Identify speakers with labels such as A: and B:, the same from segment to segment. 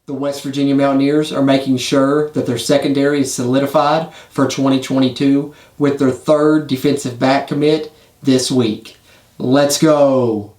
A: The West Virginia Mountaineers are making sure that their secondary is solidified for 2022 with their third defensive back commit this week. Let's go!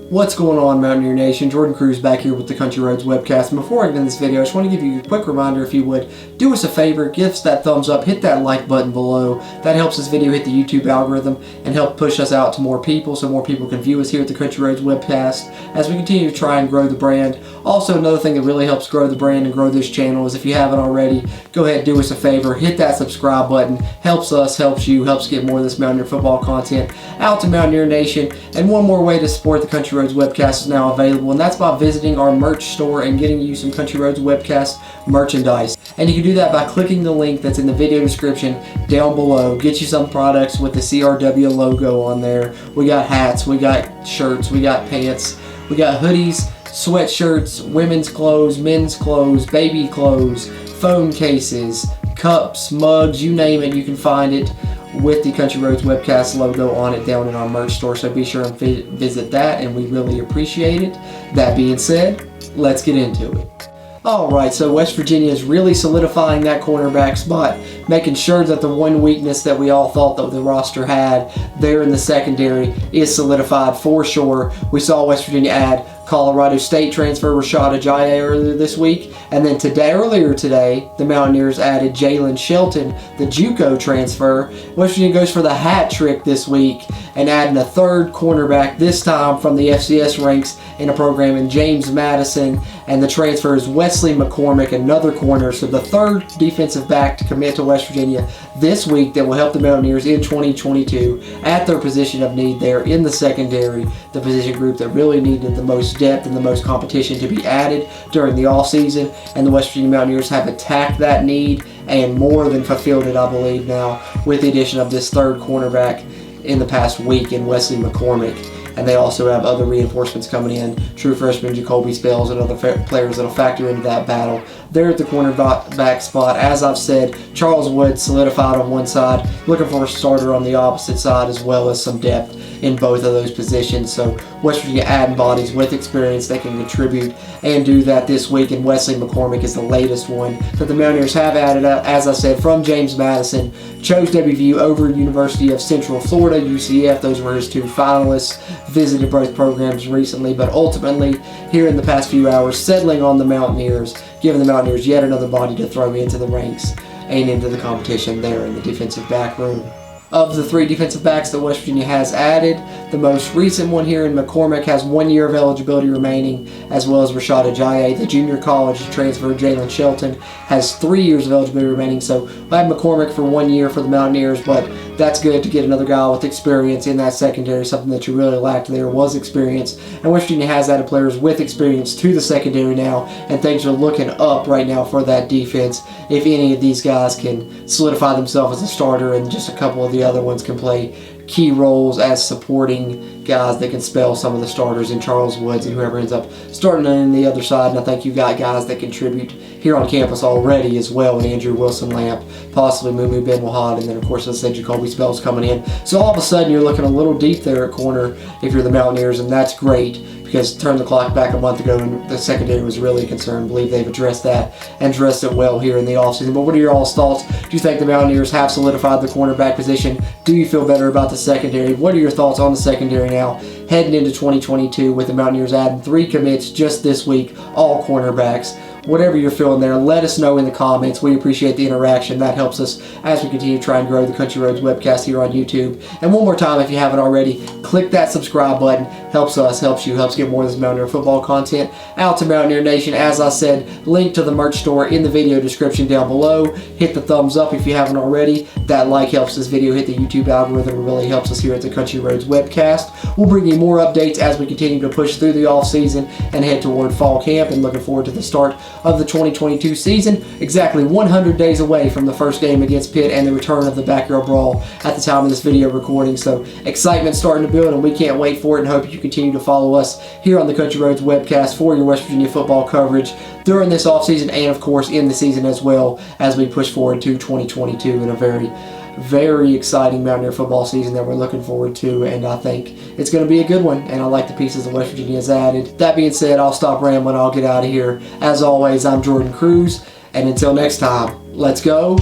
A: What's going on, Mountaineer Nation? Jordan Cruz back here with the Country Roads Webcast. And before I get into this video, I just want to give you a quick reminder, if you would, do us a favor, give us that thumbs up, hit that like button below. That helps this video hit the YouTube algorithm and help push us out to more people so more people can view us here at the Country Roads Webcast as we continue to try and grow the brand. Also, another thing that really helps grow the brand and grow this channel is if you haven't already, go ahead, do us a favor, hit that subscribe button. Helps us, helps you, helps get more of this Mountaineer football content out to Mountaineer Nation. And one more way to support the Country Roads Webcast is now available, and that's by visiting our merch store and getting you some Country Roads Webcast merchandise. And you can do that by clicking the link that's in the video description down below. Get you some products with the CRW logo on there. We got hats, we got shirts, we got pants, we got hoodies, sweatshirts, women's clothes, men's clothes, baby clothes, phone cases, cups, mugs, you name it, you can find it with the Country Roads Webcast logo on it down in our merch store, so be sure and visit that, and we really appreciate it. That being said, let's get into it. Alright, so West Virginia is really solidifying that cornerback spot, making sure that the one weakness that we all thought that the roster had there in the secondary is solidified for sure. We saw West Virginia add Colorado State transfer Rashad Ajayi earlier this week, and then earlier today, the Mountaineers added Jalen Shelton, the JUCO transfer. West Virginia goes for the hat trick this week and adding a third cornerback, this time from the FCS ranks in a program in James Madison, and the transfer is Wesley McCormick, another corner. So the third defensive back to commit to West Virginia this week that will help the Mountaineers in 2022 at their position of need there in the secondary, the position group that really needed the most depth and the most competition to be added during the offseason. And the West Virginia Mountaineers have attacked that need and more than fulfilled it, I believe, now with the addition of this third cornerback in the past week in Wesley McCormick. And they also have other reinforcements coming in, true freshman Jacoby Spells and other players that will factor into that battle. They're at the cornerback spot. As I've said, Charles Wood solidified on one side, looking for a starter on the opposite side, as well as some depth in both of those positions. So West Virginia adding bodies with experience that can contribute and do that this week, and Wesley McCormick is the latest one that the Mountaineers have added, as I said, from James Madison. Chose WVU over University of Central Florida, UCF. Those were his two finalists. Visited both programs recently, but ultimately, here in the past few hours, settling on the Mountaineers, giving the Mountaineers yet another body to throw into the ranks and into the competition there in the defensive back room. Of the three defensive backs that West Virginia has added, the most recent one here in McCormick has 1 year of eligibility remaining, as well as Rashad Ajayi. The junior college transfer Jalen Shelton has 3 years of eligibility remaining, so we'll have McCormick for 1 year for the Mountaineers, but that's good to get another guy with experience in that secondary. Something that you really lacked there was experience, and West Virginia has added players with experience to the secondary now, and things are looking up right now for that defense if any of these guys can solidify themselves as a starter, and just a couple of the other ones can play key roles as supporting guys that can spell some of the starters in Charles Woods and whoever ends up starting on the other side. And I think you've got guys that contribute here on campus already as well, and Andrew Wilson-Lamp, possibly Mumu Ben Wahad, and then of course as I said, Jacoby Spells coming in. So all of a sudden you're looking a little deep there at corner if you're the Mountaineers, and that's great, because turn the clock back a month ago and the secondary was really a concern. I believe they've addressed that and addressed it well here in the offseason. But what are your all's thoughts? Do you think the Mountaineers have solidified the cornerback position? Do you feel better about the secondary? What are your thoughts on the secondary now heading into 2022 with the Mountaineers adding 3 commits just this week, all cornerbacks? Whatever you're feeling there, let us know in the comments. We appreciate the interaction. That helps us as we continue to try and grow the Country Roads Webcast here on YouTube. And one more time, if you haven't already, click that subscribe button. Helps us, helps you, helps get more of this Mountaineer football content out to Mountaineer Nation. As I said, link to the merch store in the video description down below. Hit the thumbs up if you haven't already. That like helps this video hit the YouTube algorithm. It really helps us here at the Country Roads Webcast. We'll bring you more updates as we continue to push through the off season and head toward fall camp, and looking forward to the start of the 2022 season, exactly 100 days away from the first game against Pitt and the return of the Backyard Brawl at the time of this video recording. So excitement starting to build, and we can't wait for it, and hope you continue to follow us here on the Country Roads Webcast for your West Virginia football coverage during this offseason and, of course, in the season as well, as we push forward to 2022 in a very exciting Mountaineer football season that we're looking forward to, and I think it's going to be a good one, and I like the pieces that West Virginia has added. That being said, I'll stop rambling. I'll get out of here. As always, I'm Jordan Cruz, and until next time, let's go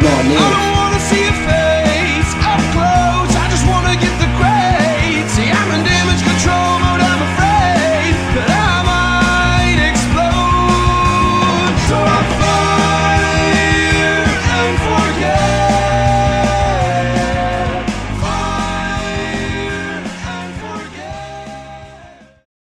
A: Mountaineers.